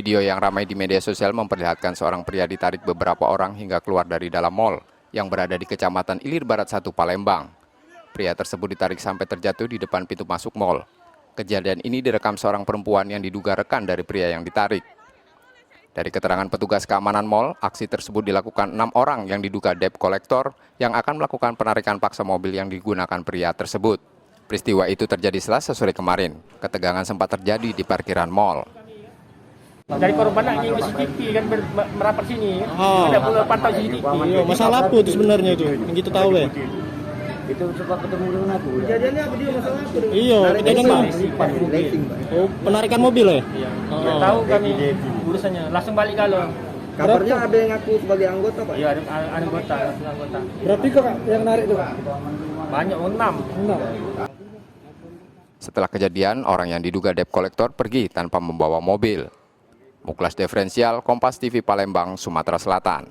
Video yang ramai di media sosial memperlihatkan seorang pria ditarik beberapa orang hingga keluar dari dalam mal yang berada di Kecamatan Ilir Barat 1 Palembang. Pria tersebut ditarik sampai terjatuh di depan pintu masuk mal. Kejadian ini direkam seorang perempuan yang diduga rekan dari pria yang ditarik. Dari keterangan petugas keamanan mal, aksi tersebut dilakukan 6 orang yang diduga debt collector yang akan melakukan penarikan paksa mobil yang digunakan pria tersebut. Peristiwa itu terjadi Selasa sore kemarin. Ketegangan sempat terjadi di parkiran mal. Dari korban lagi ke CCTV kan merapat sini. Ada pula pantau CCTV. Iya, masalah apa itu sebenarnya itu? Yang kita tahu ya. Itu sempat ketemu dengan aku. Kejadiannya apa dia masalah apa? Iya, kejadian Oh, penarikan mobil ya? Iya. Nggak tahu kami urusannya. Langsung balik kalau. Kabarnya ada yang ngaku sebagai anggota, Pak? Iya, ada anggota. Berapa kok yang narik itu, Pak? Banyak 6. Setelah kejadian, orang yang diduga debt collector pergi tanpa membawa mobil. Muklas Diferensial, Kompas TV Palembang, Sumatera Selatan.